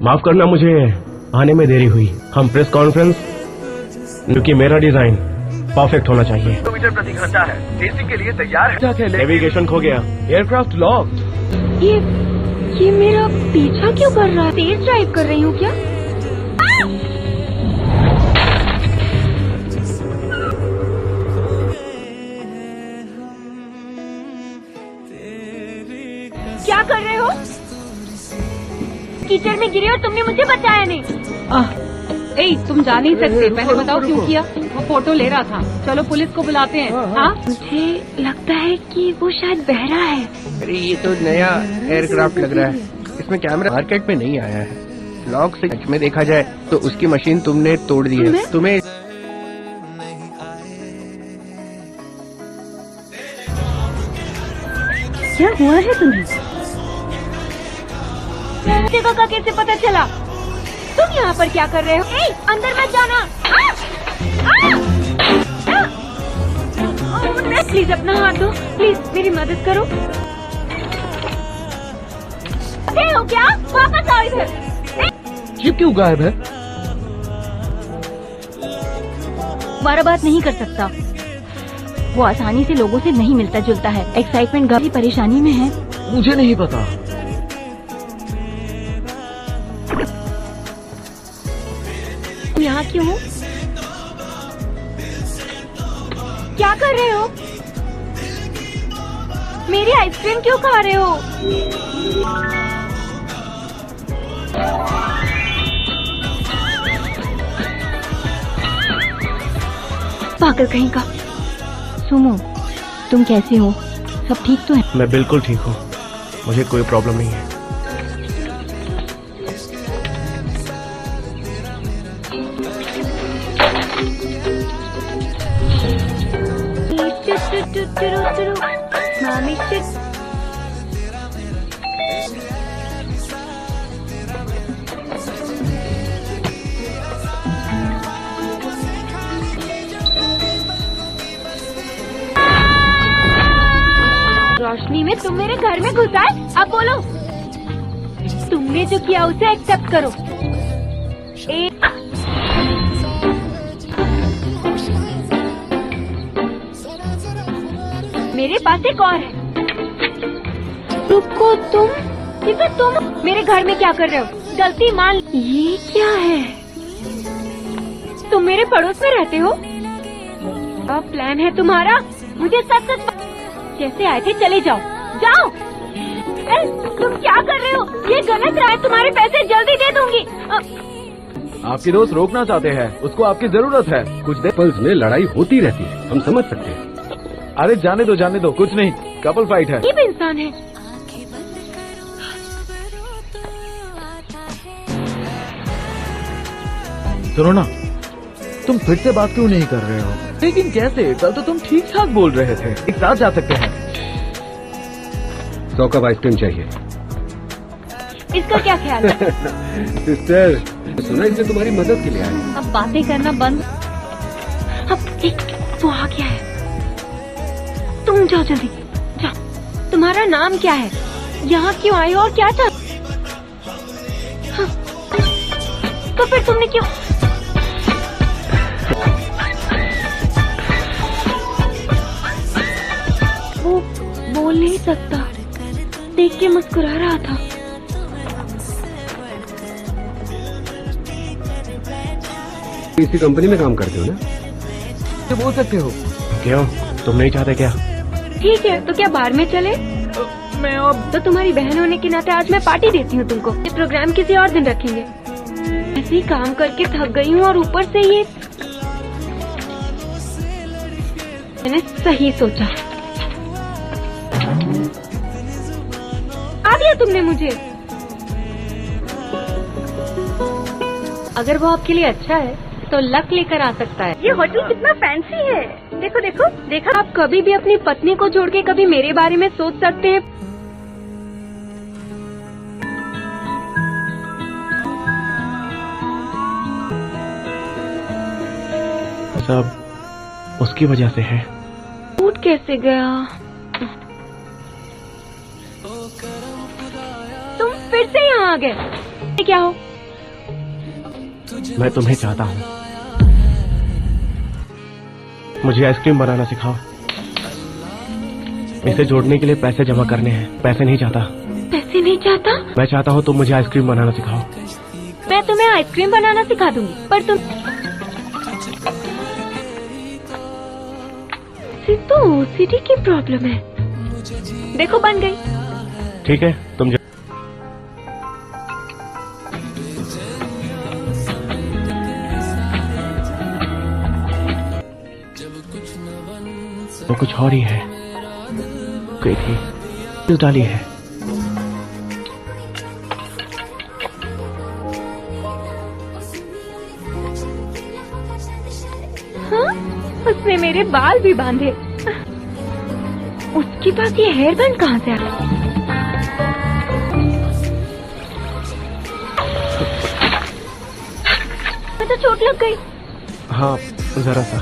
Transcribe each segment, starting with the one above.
माफ करना, मुझे आने में देरी हुई। हम प्रेस कॉन्फ्रेंस, क्योंकि मेरा डिजाइन परफेक्ट होना चाहिए। किलोमीटर प्रति घंटा है, टेस्टिंग के लिए तैयार है। नेविगेशन खो गया, एयरक्राफ्ट लॉक। ये मेरा पीछा क्यों कर रहा है? तेज ड्राइव कर रही हूँ क्या? क्या कर रहे हो? कीचड़ में गिरी और तुमने मुझे बचाया नहीं। तुम जा नहीं सकते। पहले बताओ क्यों किया? वो फोटो ले रहा था। चलो पुलिस को बुलाते हैं। हाँ, मुझे लगता है कि वो शायद बहरा है। अरे ये तो नया एयरक्राफ्ट लग रहा है, इसमें कैमरा मार्केट में नहीं आया है। लॉक से में देखा जाए तो उसकी मशीन तुमने तोड़ दी है। तुम्हें क्या हुआ है तुम्हें? देखो का कैसे पता चला? तुम यहाँ पर क्या कर रहे हो? अंदर मत जाना। प्लीज अपना हाथ दो, प्लीज मेरी मदद करो। हो क्या? वापस आओ इधर। ये क्यों गायब है? बार बात नहीं कर सकता। वो आसानी से लोगों से नहीं मिलता जुलता है। एक्साइटमेंट गहरी परेशानी में है। मुझे नहीं पता। यहाँ क्यों हो? क्या कर रहे हो? मेरी आइसक्रीम क्यों खा रहे हो? पागल कहीं का। सुमो, तुम कैसे हो? सब ठीक तो है? मैं बिल्कुल ठीक हूँ, मुझे कोई प्रॉब्लम नहीं है। रोशनी में तुम मेरे घर में घुस आए। अब बोलो, तुमने जो किया उसे एक्सेप्ट करो। मेरे पास एक और है। रुको, तुम मेरे घर में क्या कर रहे हो? गलती मान। ये क्या है? तुम मेरे पड़ोस में रहते हो? अब प्लान है तुम्हारा? मुझे सच कैसे आए थे? चले जाओ, जाओ। तुम क्या कर रहे हो? ये गलत रहा है। तुम्हारे पैसे जल्दी दे दूंगी। आपके दोस्त रोकना चाहते हैं, उसको आपकी जरूरत है। कुछ देर कपल्स में लड़ाई होती रहती है, हम समझ सकते हैं। अरे जाने दो, कुछ नहीं, कपल फाइट है। ये भी इंसान है। सुनो ना, तुम फिर से बात क्यों नहीं कर रहे हो? लेकिन कैसे? कल तो तुम ठीक ठाक बोल रहे थे। एक साथ जा सकते हैं। 100 कप आइसक्रीम चाहिए। इसका क्या ख्याल है? सिस्टर, सुना इसने तुम्हारी मदद के लिए आया। अब बातें करना बंद। अब वो आ गया है। तुम जाओ जल्दी, जाओ। तुम्हारा नाम क्या है? यहाँ क्यों आए हो और क्या चाहते? हाँ। तो फिर तुमने क्यों? वो बोल नहीं सकता, देख के मुस्कुरा रहा था। इसी कंपनी में काम करते हो ना? तो बोल सकते हो। क्यों, तुम नहीं चाहते क्या? ठीक है, तो क्या बाहर में चले? मैं अब तो तुम्हारी बहन होने के नाते आज मैं पार्टी देती हूँ तुमको। ये प्रोग्राम किसी और दिन रखेंगे। ऐसे ही काम करके थक गई हूँ और ऊपर से ये। मैंने सही सोचा। आ दिया तुमने मुझे। अगर वो आपके लिए अच्छा है तो लक लेकर आ सकता है। ये होटल कितना फैंसी है। देखो देखो देखा। आप कभी भी अपनी पत्नी को छोड़ के कभी मेरे बारे में सोच सकते हैं। सब उसकी वजह से है। टूट कैसे गया? तुम फिर से यहाँ आ गए। क्या हो? मैं तुम्हें चाहता हूँ। मुझे आइसक्रीम बनाना सिखाओ। इसे जोड़ने के लिए पैसे जमा करने हैं। पैसे नहीं चाहता। पैसे नहीं चाहता? मैं चाहता हूँ तुम मुझे आइसक्रीम बनाना सिखाओ। मैं तुम्हें आइसक्रीम बनाना सिखा दूंगी, पर तुम तो ओसीडी की प्रॉब्लम है। देखो बन गई। ठीक है, तुम तो कुछ और ही है। गई थी डाली है। हाँ? उसने मेरे बाल भी बांधे। उसके पास ये हेयर बैंड कहाँ से आया? मुझे चोट लग गई। हाँ, जरा सा।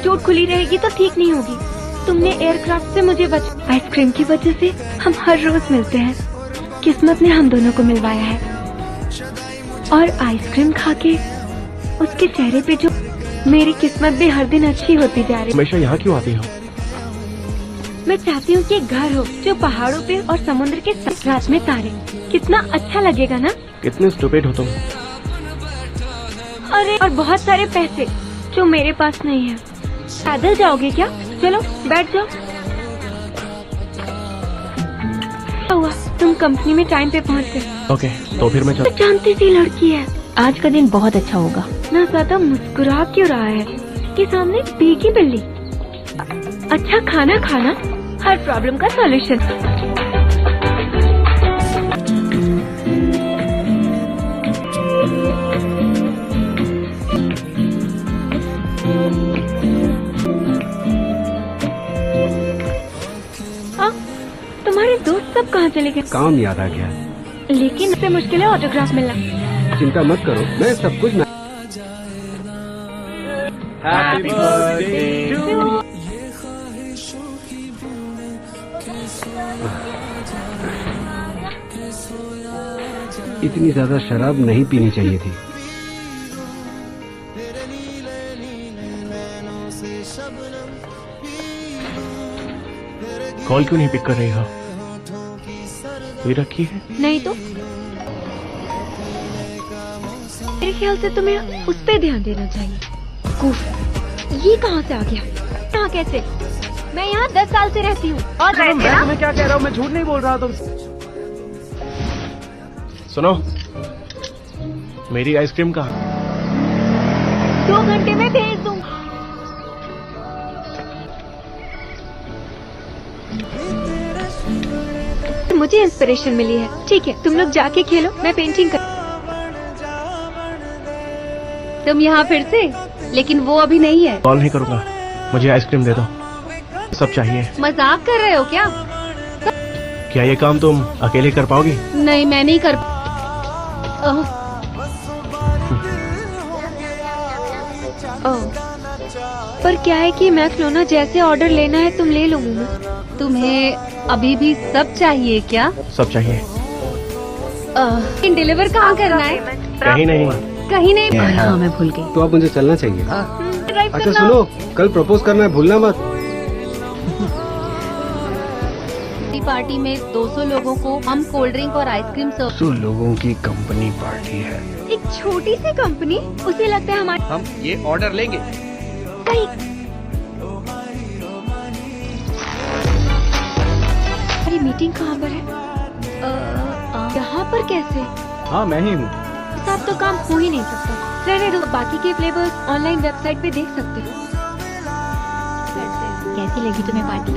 चोट खुली रहेगी तो ठीक नहीं होगी। तुमने एयरक्राफ्ट से मुझे आइसक्रीम की वजह से हम हर रोज मिलते हैं। किस्मत ने हम दोनों को मिलवाया है। और आइसक्रीम खाके उसके चेहरे पे जो मेरी किस्मत भी हर दिन अच्छी होती जा रही है। हमेशा यहाँ क्यों आती हो? मैं चाहती हूँ कि एक घर हो जो पहाड़ों पे और समुद्र के साथ रात में तारे। कितना अच्छा लगेगा ना? कितने स्टूपिड हो तुम। अरे और बहुत सारे पैसे जो मेरे पास नहीं है। पैदल जाओगे क्या? चलो बैठ जाओ। क्या हुआ? तुम कंपनी में टाइम पे पहुँच गए। ओके, तो फिर मैं जानती सी लड़की है। आज का दिन बहुत अच्छा होगा। ना ज्यादा मुस्कुरा क्यों रहा है? कि सामने भीगी बिल्ली। अच्छा खाना खाना हर प्रॉब्लम का सॉल्यूशन। तुम्हारे दोस्त सब कहाँ चले गए? काम याद आ गया। लेकिन इससे मुश्किल है ऑटोग्राफ मिलना। चिंता मत करो, मैं सब कुछ हैप्पी बर्थडे टू। इतनी ज्यादा शराब नहीं पीनी चाहिए थी। कॉल क्यों नहीं पिक कर रही हो? ये रखी है? नहीं तो मेरे ख्याल से तुम्हें उस पे ध्यान देना चाहिए। ये कहाँ से आ गया? यहाँ कैसे? मैं यहाँ 10 साल से रहती हूँ। और मैं तुम्हें क्या कह रहा हूँ? मैं झूठ नहीं बोल रहा। तुम सुनो, मेरी आइसक्रीम कहाँ? 2 घंटे में भेज दूँ। मुझे इंस्पिरेशन मिली है। ठीक है, तुम लोग जाके खेलो, मैं पेंटिंग कर। तुम यहाँ फिर से? लेकिन वो अभी नहीं है। कॉल नहीं करूँगा, मुझे आइसक्रीम दे दो। सब चाहिए। मजाक कर रहे हो क्या? क्या ये काम तुम अकेले कर पाओगी? नहीं, मैं नहीं कर। पर क्या है कि मैं खिलौना जैसे ऑर्डर लेना है तुम ले लो मुन्ना। तुम्हें अभी भी सब चाहिए क्या? सब चाहिए। डिलीवर कहाँ करना है? कहीं नहीं। कहीं नहीं। हाँ, मैं भूल गई। तो अब मुझे चलना चाहिए। अच्छा सुनो, कल प्रपोज करना है, भूलना मत। पार्टी में 200 लोगों को हम कोल्ड ड्रिंक और आइसक्रीम सर्व। 200 लोगों की कंपनी पार्टी है। एक छोटी सी कंपनी, उसे लगता है हमारे। हम ये ऑर्डर लेंगे। अरे मीटिंग कहाँ पर है? यहाँ पर कैसे? हाँ, मैं ही हूँ। सब तो काम हो ही नहीं सकता। रहने दो, बाकी के फ्लेवर्स ऑनलाइन वेबसाइट पे देख सकते हो। कैसी लगी तुम्हें पार्टी?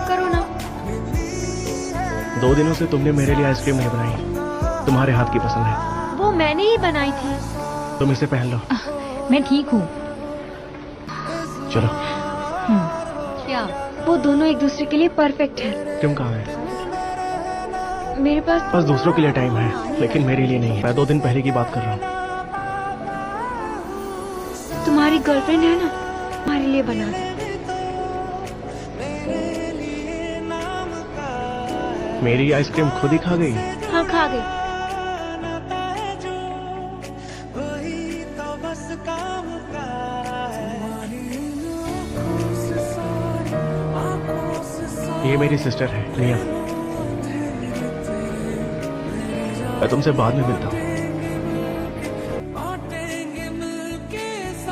करो ना। 2 दिनों से तुमने मेरे लिए आइसक्रीम नहीं बनाई। तुम्हारे हाथ की पसंद है। वो मैंने ही बनाई थी। तुम इसे पहन लो। मैं ठीक हूँ। चलो। क्या? वो दोनों एक दूसरे के लिए परफेक्ट है। तुम कहाँ है? मेरे पास बस दूसरों के लिए टाइम है, लेकिन मेरे लिए नहीं है। मैं 2 दिन पहले की बात कर रहा हूँ। तुम्हारी गर्लफ्रेंड है ना, तुम्हारे लिए बना दे। मेरी आइसक्रीम खुद ही खा गई। हाँ खा गई। ये मेरी सिस्टर है रिया। मैं तुमसे बाद में मिलता हूँ।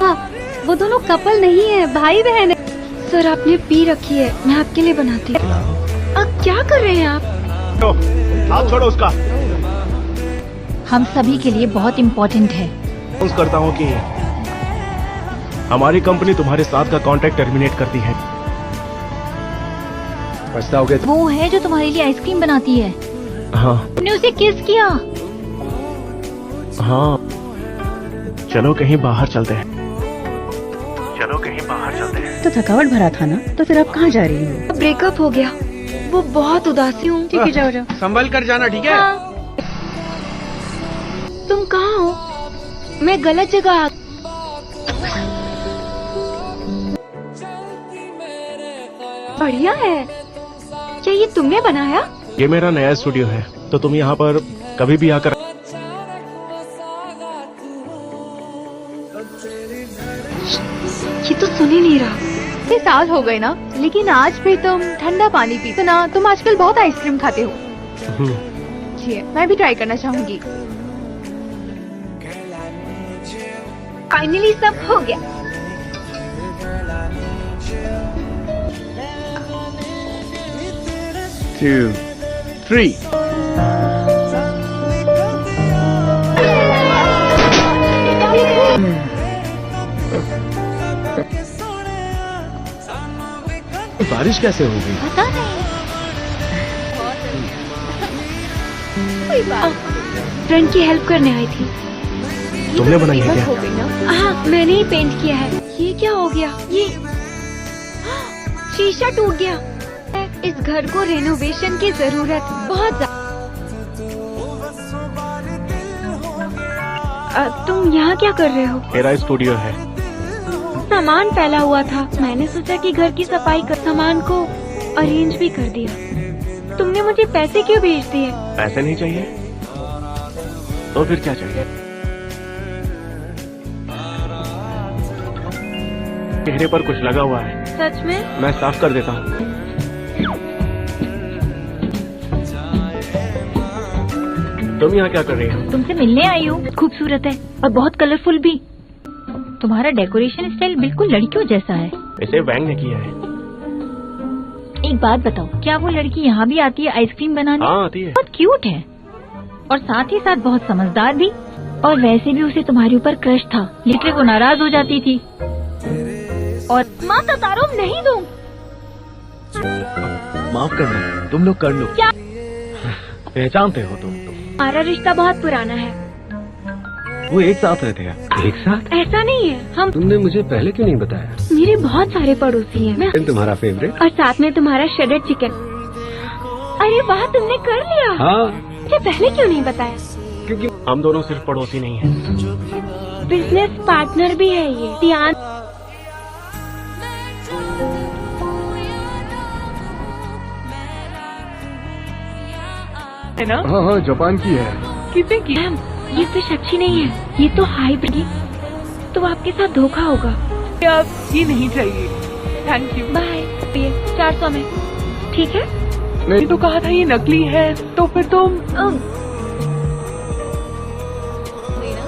हाँ, वो दोनों कपल नहीं है, भाई बहन है। सर आपने पी रखी है, मैं आपके लिए बनाती हूँ। अब क्या कर रहे हैं आप? आप छोड़ो उसका। हम सभी के लिए बहुत इम्पोर्टेंट है। अनाउंस करता हूँ कि हमारी कंपनी तुम्हारे साथ का कॉन्ट्रैक्ट टर्मिनेट करती है। पछताओगे? वो है जो तुम्हारे लिए आइसक्रीम बनाती है। हाँ तुमने उसे किस किया? हाँ, चलो कहीं बाहर चलते हैं। चलो कहीं बाहर चलते हैं। तो थकावट भरा था ना, तो फिर आप कहाँ जा रही हो? ब्रेकअप हो गया, वो बहुत उदासी हूँ। ठीक है, जाओ जाओ। संभल कर जाना, ठीक है? हाँ। तुम कहाँ हो? मैं गलत जगह आ। बढ़िया है। क्या ये तुमने बनाया? ये मेरा नया स्टूडियो है, तो तुम यहाँ पर कभी भी आकर। ये तो सुन ही नहीं रहा। 6 साल हो गए ना, लेकिन आज भी तुम ठंडा पानी पीते ना। तुम आजकल बहुत आइसक्रीम खाते हो। जी है, मैं भी ट्राई करना चाहूंगी। फाइनली सब हो गया। Two, three. बारिश कैसे हो गई? पता नहीं। कोई बात। फ्रेंड की हेल्प करने आई थी। तुमने बनाई है क्या? हो गई ना। हाँ, मैंने ही पेंट किया है। ये क्या हो गया? ये शीशा टूट गया। इस घर को रेनोवेशन की जरूरत बहुत ज्यादा। तुम यहाँ क्या कर रहे हो? मेरा स्टूडियो है। सामान फैला हुआ था, मैंने सोचा कि घर की सफाई कर सामान को अरेंज भी कर दिया। तुमने मुझे पैसे क्यों भेज दिए? पैसे नहीं चाहिए तो फिर क्या चाहिए? चेहरे पर कुछ लगा हुआ है। सच में? मैं साफ कर देता हूँ। तुम यहाँ क्या कर रही हो? तुमसे मिलने आई हूँ। खूबसूरत है और बहुत कलरफुल भी। तुम्हारा डेकोरेशन स्टाइल बिल्कुल लड़कियों जैसा है। इसे वैंग ने किया है। एक बात बताओ, क्या वो लड़की यहाँ भी आती है आइसक्रीम बनाने? हाँ आती है। बहुत क्यूट है और साथ ही साथ बहुत समझदार भी। और वैसे भी उसे तुम्हारे ऊपर क्रश था, लेकिन वो नाराज हो जाती थी। और माता तारो नहीं दूं। माफ करना, तुम लोग कर लो। क्या? पहचानते हो तुम? हमारा रिश्ता बहुत पुराना है। वो एक साथ रहते हैं। एक साथ? ऐसा नहीं है, हम। तुमने मुझे पहले क्यों नहीं बताया? मेरे बहुत सारे पड़ोसी हैं। मैं तुम्हारा फेवरेट? और साथ में तुम्हारा श्रेडेड चिकन। अरे वाह, तुमने कर लिया। हाँ, मुझे पहले क्यों नहीं बताया? क्योंकि हम दोनों सिर्फ पड़ोसी नहीं हैं। बिजनेस पार्टनर भी है ये। ध्यान। है ना? हाँ हाँ, जापान की है। कितने की? मैम, ये फिश अच्छी नहीं है, ये तो हाइब्रिड। तो आपके साथ धोखा होगा। अब ये नहीं चाहिए। Thank you. बाय। ये 400 में, ठीक है? मैंने तो कहा था ये नकली है, तो फिर तुम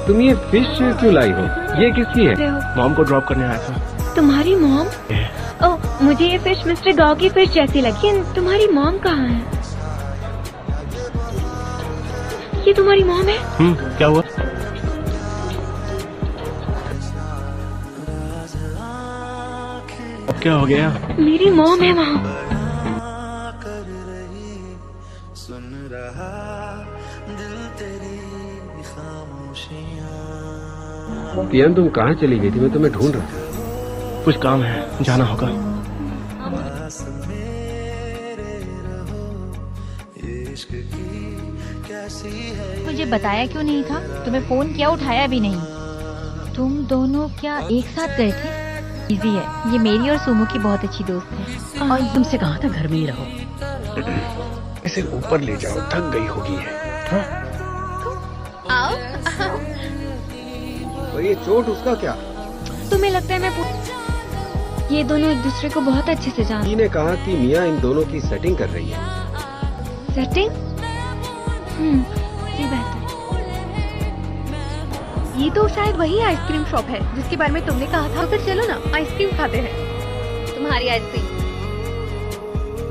तुम ये फिश क्यों लाई हो? ये किसकी है? रहे हो? मॉम को ड्रॉप करने आया था। तुम्हारी मॉम? ये, ओह, मुझे ये फिश मिस्टर गांव की फिश जैसी लगी। लेकिन तुम्हारी मॉम कहाँ है? ये तुम्हारी मॉम है? क्या हुआ? अब क्या हो गया? मेरी मॉम है वहाँ। पियन, तुम कहाँ चली गई थी? मैं तुम्हें ढूंढ रहा था। कुछ काम है, जाना होगा। मुझे बताया क्यों नहीं था? तुम्हें फोन किया, उठाया भी नहीं। तुम दोनों क्या एक साथ गए थे? इजी है, ये मेरी और सुमो की बहुत अच्छी दोस्त है। और तुमसे कहा था घर में ही रहो। इसे ऊपर ले जाओ, थक गई होगी है। हाँ? और ये चोट उसका क्या? तुम्हें लगता है ये दोनों एक दूसरे को बहुत अच्छे से जानते ने कहा कि मियाँ इन दोनों की सेटिंग कर रही है। सेटिंग? ये बात है। ये तो शायद वही आइसक्रीम शॉप है जिसके बारे में तुमने कहा था। तो फिर चलो ना आइसक्रीम खाते हैं। तुम्हारी आइसक्रीम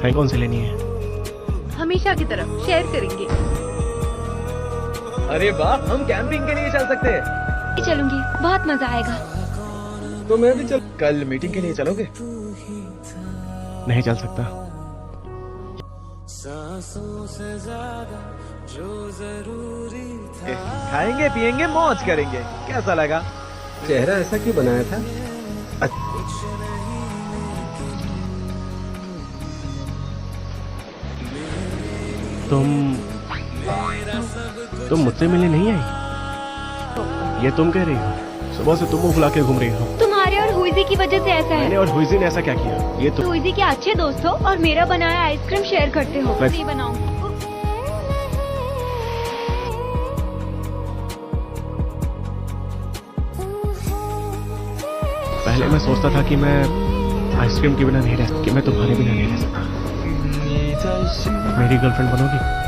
है कौन सी लेनी है? हमेशा की तरह शेयर करेंगे। अरे वाह, हम कैंपिंग के लिए चल सकते हैं। चलूंगी, बहुत मजा आएगा। तो मैं भी चल। कल मीटिंग के लिए चलोगे? नहीं चल सकता। खाएंगे पिएंगे मौज करेंगे, कैसा लगा? चेहरा ऐसा क्यों बनाया था? तुम मुझसे मिलने नहीं आई? ये तुम कह रही हो? सुबह से तुम मुंह फुला के घूम रही हो। तुम्हारे और हुईजी की वजह से ऐसा मैंने है। और हुईजी ने ऐसा क्या किया? ये तो हुईजी के अच्छे दोस्त हो और मेरा बनाया आइसक्रीम शेयर करते हो। मैं- नहीं बनाऊंगी। पहले मैं सोचता था कि मैं आइसक्रीम के बिना नहीं रह सकता, कि मैं तुम्हारे बिना नहीं रह सकता। मेरी गर्लफ्रेंड बनोगी?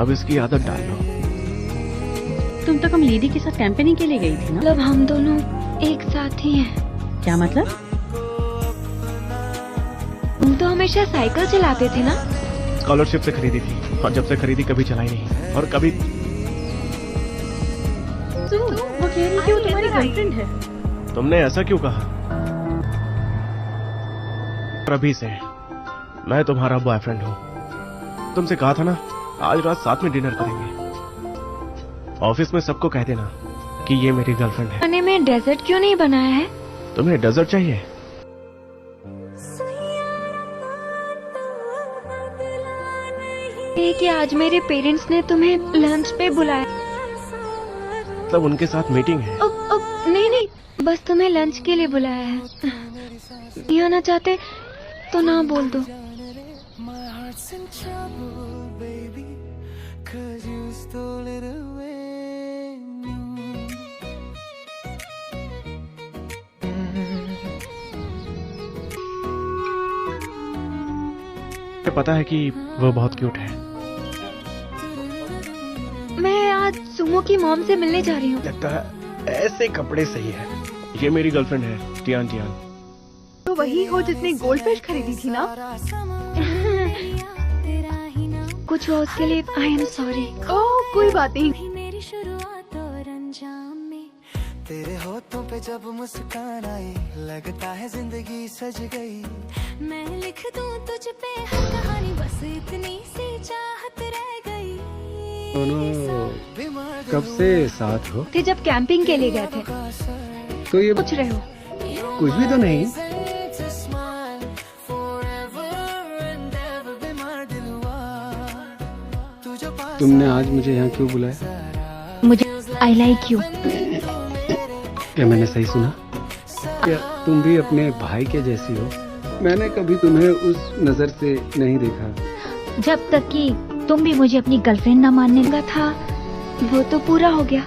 अब इसकी आदत डाल लो। तुम तो कम लेडी के साथ कैंपेनिंग के लिए गई थी ना? मतलब हम दोनों एक साथ ही हैं। क्या मतलब? तुम तो हमेशा साइकिल चलाते थे ना? स्कॉलरशिप से खरीदी थी और जब से खरीदी कभी चलाई नहीं और कभी वो कह रही थी वो तुम्हारी गर्लफ्रेंड है। तुमने ऐसा क्यों कहा? और अभी से मैं तुम्हारा बॉयफ्रेंड हूँ। तुमसे कहा था ना आज रात साथ में डिनर करेंगे। ऑफिस में सबको कह देना कि ये मेरी गर्लफ्रेंड है। खाने में डेजर्ट क्यों नहीं बनाया है? तुम्हें डेजर्ट चाहिए? ये कि आज मेरे पेरेंट्स ने तुम्हें लंच पे बुलाया। तब उनके साथ मीटिंग है। अब नहीं, बस तुम्हें लंच के लिए बुलाया है। नहीं आना चाहते तो ना बोल दो। मुझे पता है कि वो बहुत क्यूट है। मैं आज सुमो की मॉम से मिलने जा रही हूँ। लगता है ऐसे कपड़े सही है। ये मेरी गर्लफ्रेंड है, टियान। तो वही हो जिसने गोल्ड फिश खरीदी थी ना? कुछ हुआ उसके लिए आई एम सॉरी। ओह कोई बात नहीं। मेरी शुरुआत और अंजाम में तेरे होठों पे जब मुस्कान आई लगता है जिंदगी सज गई। मैं लिख दूं तुझ पे हर कहानी बस इतनी सी चाहत रह गई। दोनों कब से साथ हो? थे जब कैंपिंग के लिए गए थे। तो ये पूछ रहे हो? कुछ भी तो नहीं। तुमने आज मुझे यहाँ क्यों बुलाया? मुझे आई लाइक यू। क्या मैंने सही सुना? क्या तुम भी अपने भाई के जैसी हो? मैंने कभी तुम्हें उस नजर से नहीं देखा। जब तक कि तुम भी मुझे अपनी गर्लफ्रेंड न मानने था वो तो पूरा हो गया।